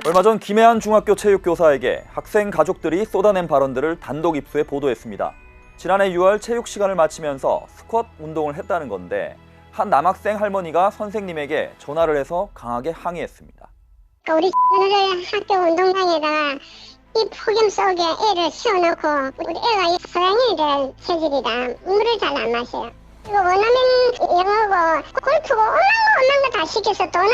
얼마 전 김해안 중학교 체육교사에게 학생 가족들이 쏟아낸 발언들을 단독 입수해 보도했습니다. 지난해 6월 체육 시간을 마치면서 스쿼트 운동을 했다는 건데 한 남학생 할머니가 선생님에게 전화를 해서 강하게 항의했습니다. 우리 오늘 학교 운동장에다가 이 폭염 속에 애를 세워놓고 우리 애가 서양인이 될 체질이다. 물을 잘 안 마셔요. 그리고 원어민 영어고 골프고 엄한 거 다 시켜서 돈을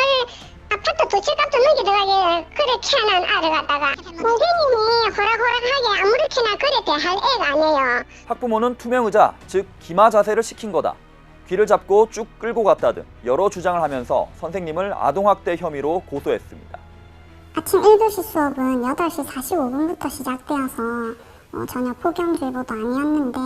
아파트 두 채 값도 넘게 들어가게 그렇게 하는 아를 갖다가 선생님이 호락호락하게 아무렇게나 그래 대할 애가 아니에요. 학부모는 투명 의자, 즉 기마 자세를 시킨 거다. 귀를 잡고 쭉 끌고 갔다 등 여러 주장을 하면서 선생님을 아동학대 혐의로 고소했습니다. 아침 1교시 수업은 8시 45분부터 시작되어서 전혀 폭염주의보도 아니었는데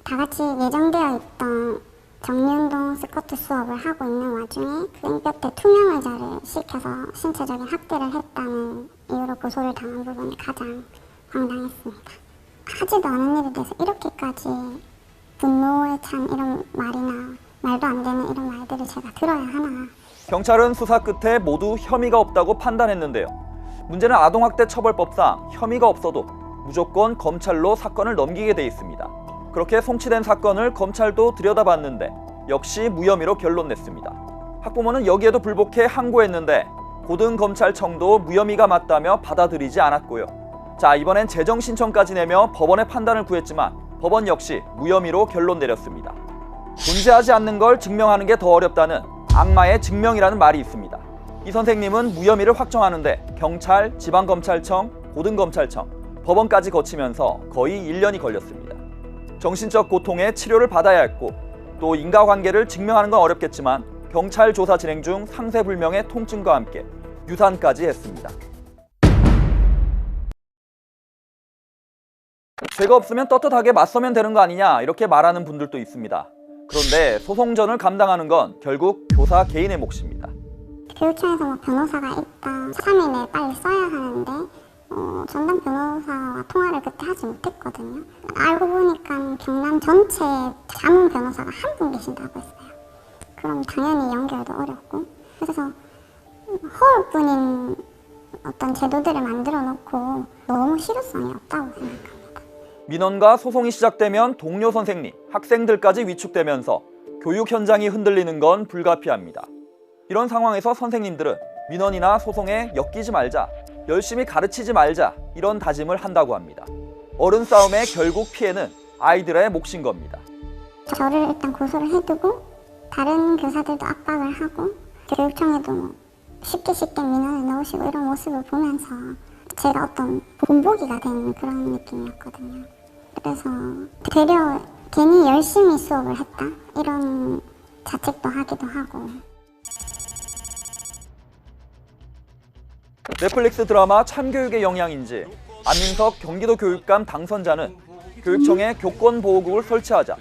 다 같이 예정되어 있던 정리운동 스쿼트 수업을 하고 있는 와중에 그 곁에 투명 의자를 시켜서 신체적인 학대를 했다는 이유로 고소를 당한 부분이 가장 황당했습니다. 하지도 않은 일에 대해서 이렇게까지 분노에 찬 이런 말이나 말도 안 되는 이런 말들을 제가 들어야 하나. 경찰은 수사 끝에 모두 혐의가 없다고 판단했는데요. 문제는 아동학대 처벌법상 혐의가 없어도 무조건 검찰로 사건을 넘기게 돼 있습니다. 그렇게 송치된 사건을 검찰도 들여다봤는데 역시 무혐의로 결론 냈습니다. 학부모는 여기에도 불복해 항고했는데 고등검찰청도 무혐의가 맞다며 받아들이지 않았고요. 자, 이번엔 재정 신청까지 내며 법원의 판단을 구했지만 법원 역시 무혐의로 결론 내렸습니다. 존재하지 않는 걸 증명하는 게 더 어렵다는 악마의 증명이라는 말이 있습니다. 이 선생님은 무혐의를 확정하는데 경찰, 지방검찰청, 고등검찰청, 법원까지 거치면서 거의 1년이 걸렸습니다. 정신적 고통에 치료를 받아야 했고 또 인과관계를 증명하는 건 어렵겠지만 경찰 조사 진행 중 상세불명의 통증과 함께 유산까지 했습니다. 죄가 없으면 떳떳하게 맞서면 되는 거 아니냐 이렇게 말하는 분들도 있습니다. 그런데 소송전을 감당하는 건 결국 교사 개인의 몫입니다. 교육청에서 변호사가 있다 3일 내에 빨리 써야 하는데 전담 변호사와 통화를 그때 하지 못했거든요. 알고 보니까 경남 전체 자문 변호사가 한 분 계신다고 했어요. 그럼 당연히 연결도 어렵고 그래서 허울뿐인 어떤 제도들을 만들어 놓고 너무 실효성이 없다고 생각합니다. 민원과 소송이 시작되면 동료 선생님, 학생들까지 위축되면서 교육 현장이 흔들리는 건 불가피합니다. 이런 상황에서 선생님들은 민원이나 소송에 엮이지 말자, 열심히 가르치지 말자 이런 다짐을 한다고 합니다. 어른 싸움의 결국 피해는 아이들의 몫인 겁니다. 저를 일단 고소를 해두고 다른 교사들도 압박을 하고 교육청에도 쉽게 민원을 넣으시고 이런 모습을 보면서 제가 어떤 본보기가 된 그런 느낌이었거든요. 그래서 되려 괜히 열심히 수업을 했다 이런 자책도 하기도 하고. 넷플릭스 드라마 참교육의 영향인지 안민석 경기도 교육감 당선자는 교육청에 교권보호국을 설치하자,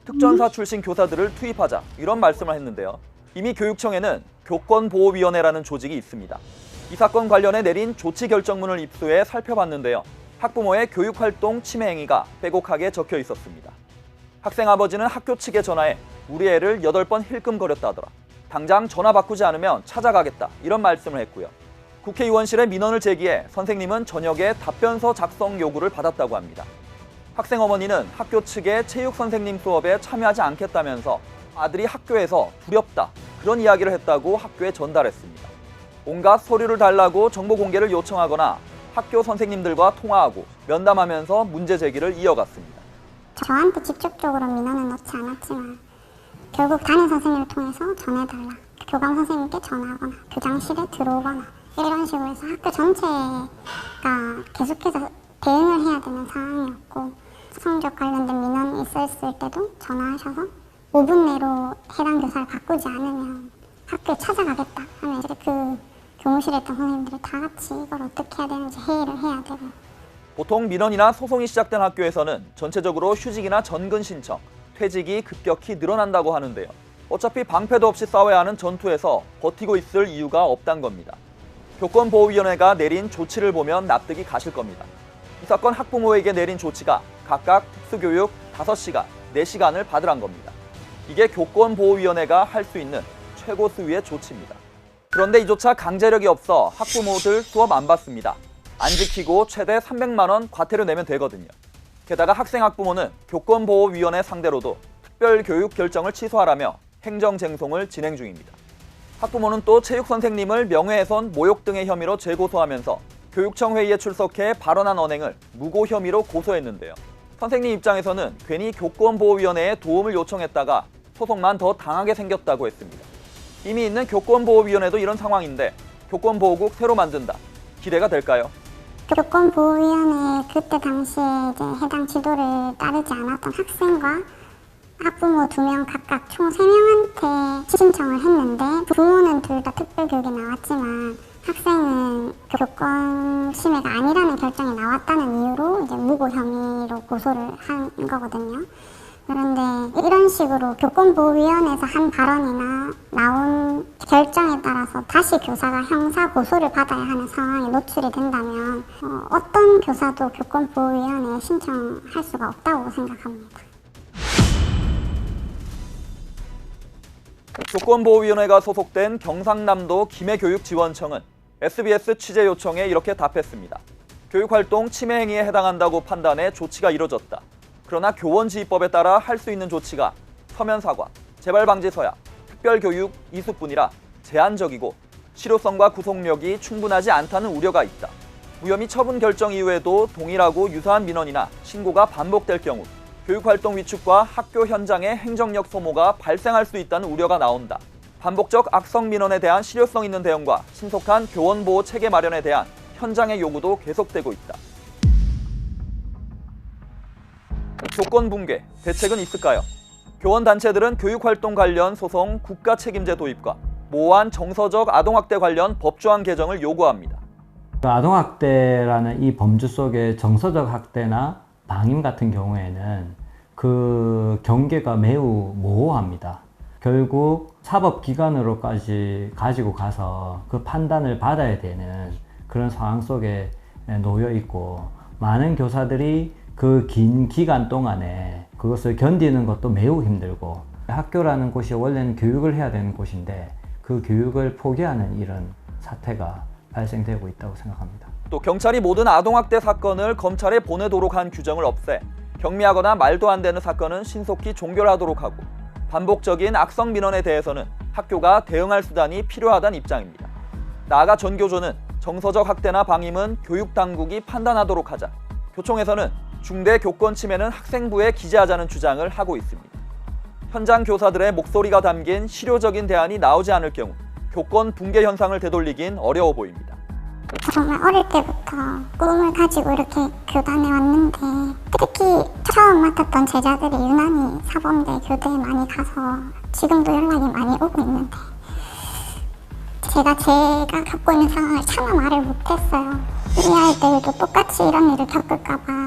특전사 출신 교사들을 투입하자 이런 말씀을 했는데요. 이미 교육청에는 교권보호위원회라는 조직이 있습니다. 이 사건 관련해 내린 조치 결정문을 입수해 살펴봤는데요. 학부모의 교육활동 침해 행위가 빼곡하게 적혀 있었습니다. 학생 아버지는 학교 측에 전화해 우리 애를 8번 힐끔거렸다더라. 당장 전화 바꾸지 않으면 찾아가겠다 이런 말씀을 했고요. 국회의원실에 민원을 제기해 선생님은 저녁에 답변서 작성 요구를 받았다고 합니다. 학생 어머니는 학교 측의 체육 선생님 수업에 참여하지 않겠다면서 아들이 학교에서 두렵다 그런 이야기를 했다고 학교에 전달했습니다. 온갖 서류를 달라고 정보 공개를 요청하거나 학교 선생님들과 통화하고 면담하면서 문제 제기를 이어갔습니다. 저한테 직접적으로 민원은 넣지 않았지만 결국 담임 선생님을 통해서 전해달라, 교감 선생님께 전화하거나 교장실에 들어오거나 이런 식으로 해서 학교 전체가 계속해서 대응을 해야 되는 상황이었고 성적 관련된 민원이 있었을 때도 전화하셔서 5분 내로 해당 교사를 바꾸지 않으면 학교에 찾아가겠다 하면 이제 그 교무실에 있던 선생님들이 다 같이 이걸 어떻게 해야 되는지 회의를 해야 되고. 보통 민원이나 소송이 시작된 학교에서는 전체적으로 휴직이나 전근 신청, 퇴직이 급격히 늘어난다고 하는데요. 어차피 방패도 없이 싸워야 하는 전투에서 버티고 있을 이유가 없단 겁니다. 교권보호위원회가 내린 조치를 보면 납득이 가실 겁니다. 이 사건 학부모에게 내린 조치가 각각 특수교육 5시간, 4시간을 받으란 겁니다. 이게 교권보호위원회가 할 수 있는 최고 수위의 조치입니다. 그런데 이조차 강제력이 없어 학부모들 수업 안 받습니다. 안 지키고 최대 300만 원 과태료 내면 되거든요. 게다가 학생 학부모는 교권보호위원회 상대로도 특별교육 결정을 취소하라며 행정쟁송을 진행 중입니다. 학부모는 또 체육선생님을 명예훼손, 모욕 등의 혐의로 재고소하면서 교육청 회의에 출석해 발언한 언행을 무고 혐의로 고소했는데요. 선생님 입장에서는 괜히 교권보호위원회에 도움을 요청했다가 소송만 더 당하게 생겼다고 했습니다. 이미 있는 교권보호위원회도 이런 상황인데 교권보호국 새로 만든다. 기대가 될까요? 교권보호위원회 그때 당시에 이제 해당 지도를 따르지 않았던 학생과 학부모 2명 각각 총 3명한테 신청을 했는데 부모는 둘 다 특별교육에 나왔지만 학생은 교권 침해가 아니라는 결정이 나왔다는 이유로 이제 무고 혐의로 고소를 한 거거든요. 그런데 이런 식으로 교권보호위원회에서 한 발언이나 나온 결정에 따라서 다시 교사가 형사 고소를 받아야 하는 상황에 노출이 된다면 어떤 교사도 교권보호위원회에 신청할 수가 없다고 생각합니다. 교권보호위원회가 소속된 경상남도 김해교육지원청은 SBS 취재 요청에 이렇게 답했습니다. 교육활동 침해 행위에 해당한다고 판단해 조치가 이뤄졌다. 그러나 교원지휘법에 따라 할 수 있는 조치가 서면사과, 재발방지서약, 특별교육 이수뿐이라 제한적이고 실효성과 구속력이 충분하지 않다는 우려가 있다. 무혐의 처분 결정 이후에도 동일하고 유사한 민원이나 신고가 반복될 경우 교육활동 위축과 학교 현장의 행정력 소모가 발생할 수 있다는 우려가 나온다. 반복적 악성 민원에 대한 실효성 있는 대응과 신속한 교원보호 체계 마련에 대한 현장의 요구도 계속되고 있다. 교권 붕괴, 대책은 있을까요? 교원단체들은 교육활동 관련 소송 국가 책임제 도입과 모호한 정서적 아동학대 관련 법조항 개정을 요구합니다. 아동학대라는 이 범주 속에 정서적 학대나 방임 같은 경우에는 그 경계가 매우 모호합니다. 결국 사법기관으로까지 가지고 가서 그 판단을 받아야 되는 그런 상황 속에 놓여 있고 많은 교사들이 그 긴 기간 동안에 그것을 견디는 것도 매우 힘들고 학교라는 곳이 원래는 교육을 해야 되는 곳인데 그 교육을 포기하는 이런 사태가 발생되고 있다고 생각합니다. 또 경찰이 모든 아동학대 사건을 검찰에 보내도록 한 규정을 없애 경미하거나 말도 안 되는 사건은 신속히 종결하도록 하고 반복적인 악성 민원에 대해서는 학교가 대응할 수단이 필요하다는 입장입니다. 나아가 전교조는 정서적 학대나 방임은 교육당국이 판단하도록 하자, 교총에서는 중대 교권 침해는 학생부에 기재하자는 주장을 하고 있습니다. 현장 교사들의 목소리가 담긴 실효적인 대안이 나오지 않을 경우 교권 붕괴 현상을 되돌리긴 어려워 보입니다. 정말 어릴 때부터 꿈을 가지고 이렇게 교단에 왔는데 특히 처음 맡았던 제자들이 유난히 사범대 교대에 많이 가서 지금도 연락이 많이 오고 있는데 제가 갖고 있는 상황을 차마 말을 못했어요. 이 아이들도 똑같이 이런 일을 겪을까 봐